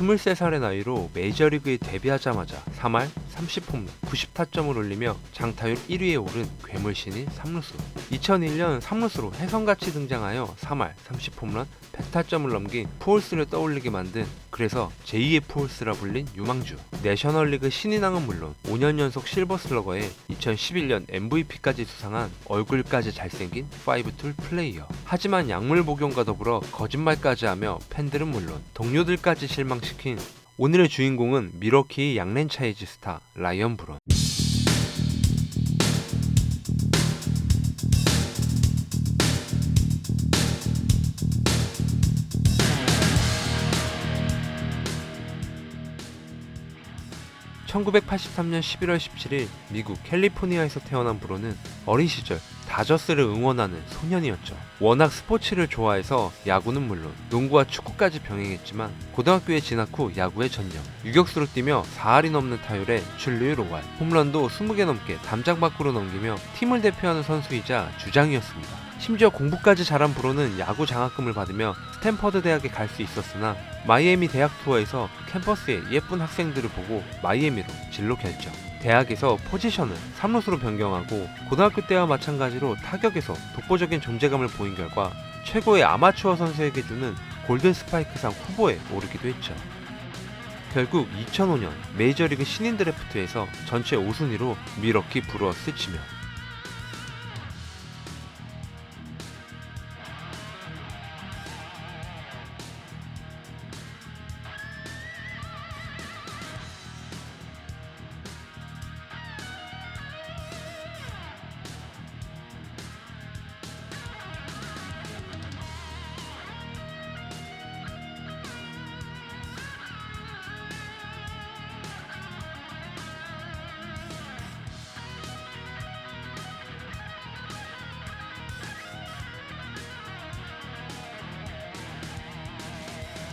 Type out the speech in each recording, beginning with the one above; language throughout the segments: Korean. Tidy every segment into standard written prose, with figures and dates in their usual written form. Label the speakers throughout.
Speaker 1: 23살의 나이로 메이저리그에 데뷔하자마자 3할 30홈런 90타점을 올리며 장타율 1위에 오른 괴물 신인 3루수. 2001년 3루수로 혜성같이 등장하여 3할 30홈런 100타점을 넘긴 푸올스를 떠올리게 만든, 그래서 제2의 푸올스라 불린 유망주. 내셔널리그 신인왕은 물론 5년 연속 실버슬러거에 2011년 MVP까지 수상한 얼굴까지 잘생긴 5툴 플레이어. 하지만 약물 복용과 더불어 거짓말까지 하며 팬들은 물론 동료들까지 실망시킨 오늘의 주인공은 밀워키의 양랜차이즈 스타 라이언 브론. (1983년 11월 17일) 미국 캘리포니아에서 태어난 브론은 어린 시절 다저스를 응원하는 소년이었죠. 워낙 스포츠를 좋아해서 야구는 물론 농구와 축구까지 병행했지만 고등학교에 진학 후 야구에 전념. 유격수로 뛰며 4할이 넘는 타율에 출루율 5할, 홈런도 20개 넘게 담장 밖으로 넘기며 팀을 대표하는 선수이자 주장이었습니다. 심지어 공부까지 잘한 브론은 야구 장학금을 받으며 스탠퍼드 대학에 갈 수 있었으나 마이애미 대학 투어에서 캠퍼스의 예쁜 학생들을 보고 마이애미로 진로 결정. 대학에서 포지션을 3루수로 변경하고 고등학교 때와 마찬가지로 타격에서 독보적인 존재감을 보인 결과 최고의 아마추어 선수에게 주는 골든 스파이크상 후보에 오르기도 했죠. 결국 2005년 메이저리그 신인 드래프트에서 전체 5순위로 밀워키 브루어스 지명.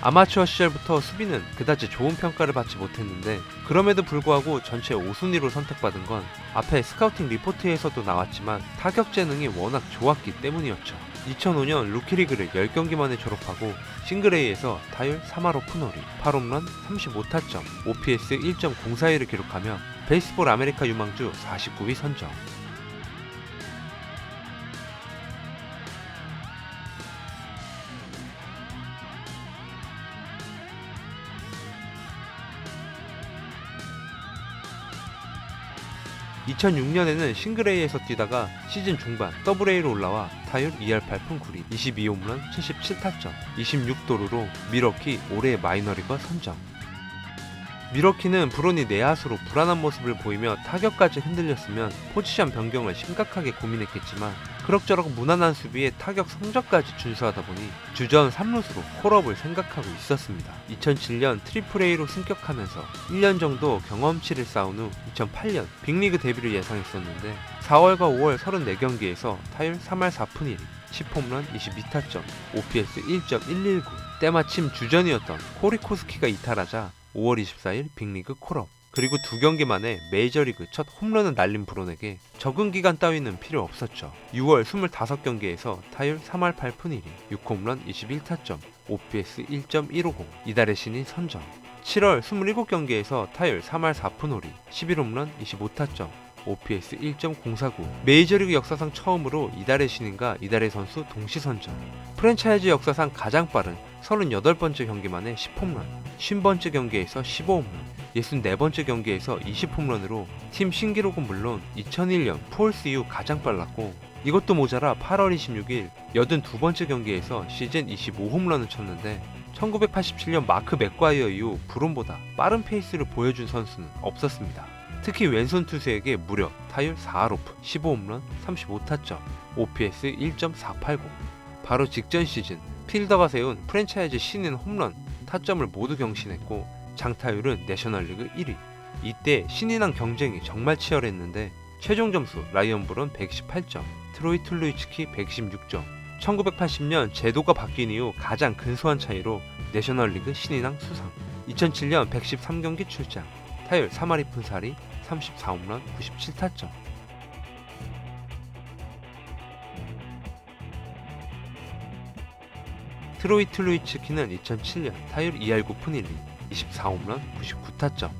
Speaker 1: 아마추어 시절부터 수비는 그다지 좋은 평가를 받지 못했는데 그럼에도 불구하고 전체 5순위로 선택받은 건 앞에 스카우팅 리포트에서도 나왔지만 타격 재능이 워낙 좋았기 때문이었죠. 2005년 루키리그를 10경기 만에 졸업하고 싱글A에서 타율 3할 오픈홀이, 8홈런 35타점, OPS 1.04를 기록하며 베이스볼 아메리카 유망주 49위 선정. (2006년에는) 싱글A에서 뛰다가 시즌 중반 더블A로 올라와 타율 2할 8푼 9리, 22홈런 77타점, 26도루로 밀워키 올해의 마이너리거 선정. 밀워키는 브론이 내야수로 불안한 모습을 보이며 타격까지 흔들렸으면 포지션 변경을 심각하게 고민했겠지만 그럭저럭 무난한 수비에 타격 성적까지 준수하다 보니 주전 3루수로 콜업을 생각하고 있었습니다. 2007년 트리플A로 승격하면서 1년 정도 경험치를 쌓은 후 2008년 빅리그 데뷔를 예상했었는데 4월과 5월 34경기에서 타율 3할 4푼 1리, 10홈런 22타점, OPS 1.119. 때마침 주전이었던 코리 코스키가 이탈하자 5월 24일 빅리그 콜업. 그리고 2경기 만에 메이저리그 첫 홈런을 날린 브론에게 적응 기간 따위는 필요 없었죠. 6월 25경기에서 타율 3할 8푼 1리, 6홈런 21타점, OPS 1.150, 이달의 신인 선정. 7월 27경기에서 타율 3할 4푼 5리, 11홈런 25타점, OPS 1.049. 메이저리그 역사상 처음으로 이달의 신인과 이달의 선수 동시 선정. 프랜차이즈 역사상 가장 빠른 38번째 경기 만에 10홈런, 50번째 경기에서 15홈런, 64번째 경기에서 20홈런으로 팀 신기록은 물론 2001년 푸올스 이후 가장 빨랐고, 이것도 모자라 8월 26일 82번째 경기에서 시즌 25홈런을 쳤는데 1987년 마크 맥과이어 이후 브론보다 빠른 페이스를 보여준 선수는 없었습니다. 특히 왼손 투수에게 무려 타율 4할 오픈, 15홈런, 35타점, OPS 1.480. 바로 직전 시즌 필더가 세운 프랜차이즈 신인 홈런, 타점을 모두 경신했고 장타율은 내셔널리그 1위. 이때 신인왕 경쟁이 정말 치열했는데 최종 점수 라이언 브론 118점, 트로이 툴루이츠키 116점. 1980년 제도가 바뀐 이후 가장 근소한 차이로 내셔널리그 신인왕 수상. 2007년 113경기 출장, 타율 3할 2푼 4리, 34홈런 97타점. 트로이 툴루이츠키는 2007년 타율 2할 9푼 1리, 24홈런, 99타점.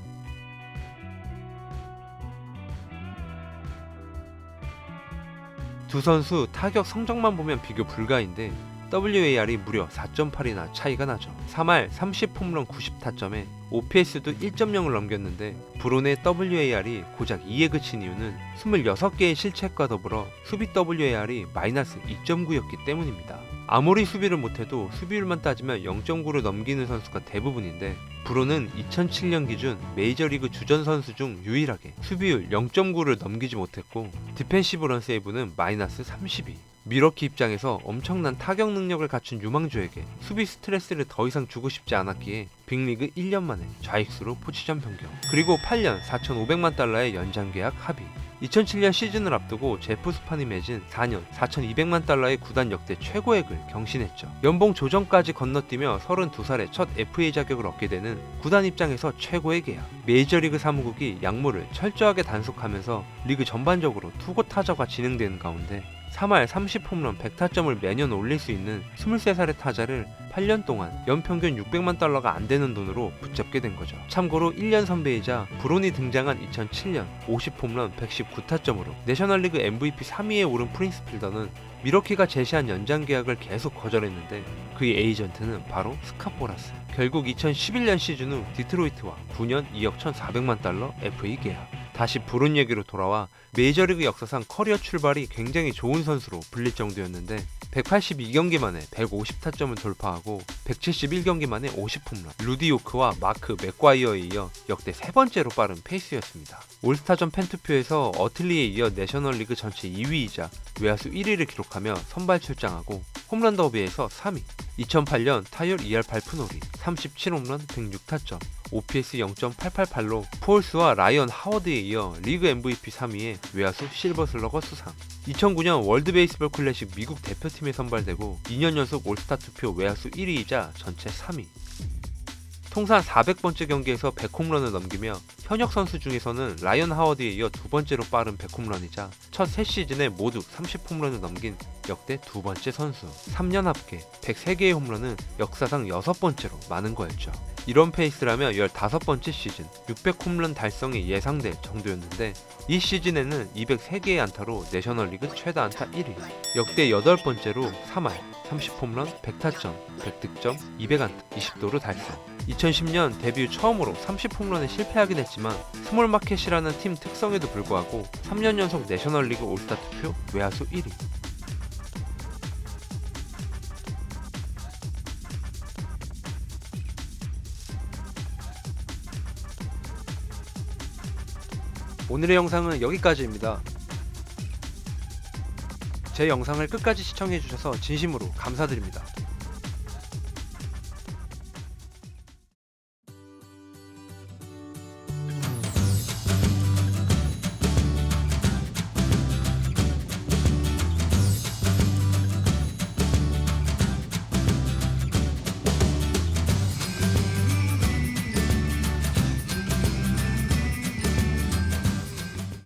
Speaker 1: 두 선수 타격 성적만 보면 비교 불가인데 WAR이 무려 4.8이나 차이가 나죠. 3할 30홈런 90타점에 OPS도 1.0을 넘겼는데 브론의 WAR이 고작 2에 그친 이유는 26개의 실책과 더불어 수비 WAR이 마이너스 2.9였기 때문입니다. 아무리 수비를 못해도 수비율만 따지면 0.9를 넘기는 선수가 대부분인데 브론은 2007년 기준 메이저리그 주전 선수 중 유일하게 수비율 0.9를 넘기지 못했고 디펜시브 런 세이브는 마이너스 32. 미러키 입장에서 엄청난 타격 능력을 갖춘 유망주에게 수비 스트레스를 더 이상 주고 싶지 않았기에 빅리그 1년 만에 좌익수로 포지션 변경, 그리고 8년 4,500만 달러의 연장 계약 합의. 2007년 시즌을 앞두고 제프 스판이 맺은 4년 4,200만 달러의 구단 역대 최고액을 경신했죠. 연봉 조정까지 건너뛰며 32살에 첫 FA 자격을 얻게 되는 구단 입장에서 최고의 계약. 메이저리그 사무국이 약물을 철저하게 단속하면서 리그 전반적으로 투고 타자가 진행되는 가운데 3할 30홈런 100타점을 매년 올릴 수 있는 23살의 타자를 8년 동안 연평균 600만 달러가 안 되는 돈으로 붙잡게 된 거죠. 참고로 1년 선배이자 브론이 등장한 2007년 50홈런 119타점으로 내셔널리그 MVP 3위에 오른 프린스 필더는 미러키가 제시한 연장 계약을 계속 거절했는데 그의 에이전트는 바로 스카포라스. 결국 2011년 시즌 후 디트로이트와 9년 2억 1,400만 달러 FA 계약. 다시 브론 얘기로 돌아와 메이저리그 역사상 커리어 출발이 굉장히 좋은 선수로 불릴 정도였는데 182경기 만에 150타점을 돌파하고 171경기 만에 50홈런, 루디 요크와 마크 맥과이어에 이어 역대 세 번째로 빠른 페이스였습니다. 올스타전 팬투표에서 어틀리에 이어 내셔널리그 전체 2위이자 외야수 1위를 기록하며 선발 출장하고 홈런 더비에서 3위, 2008년 타율 2할 8푼 5리, 37홈런 106타점, OPS 0.888로 푸올스와 라이언 하워드에 이어 리그 MVP 3위에 외야수 실버슬러거 수상. 2009년 월드 베이스볼 클래식 미국 대표팀에 선발되고 2년 연속 올스타 투표 외야수 1위이자 전체 3위. 통산 400번째 경기에서 100홈런을 넘기며 현역 선수 중에서는 라이언 하워드에 이어 두 번째로 빠른 100홈런이자 첫 3시즌에 모두 30홈런을 넘긴 역대 두 번째 선수. 3년 합계 103개의 홈런은 역사상 6번째로 많은 거였죠. 이런 페이스라면 15번째 시즌 600홈런 달성이 예상될 정도였는데 이 시즌에는 203개의 안타로 내셔널리그 최다 안타 1위, 역대 8번째로 3할 30홈런 100타점 100득점 200안타 20도루 달성. 2010년 데뷔 처음으로 30홈런에 실패하긴 했지만 스몰마켓이라는 팀 특성에도 불구하고 3년 연속 내셔널리그 올스타 투표 외야수 1위. 오늘의 영상은 여기까지입니다. 제 영상을 끝까지 시청해주셔서 진심으로 감사드립니다.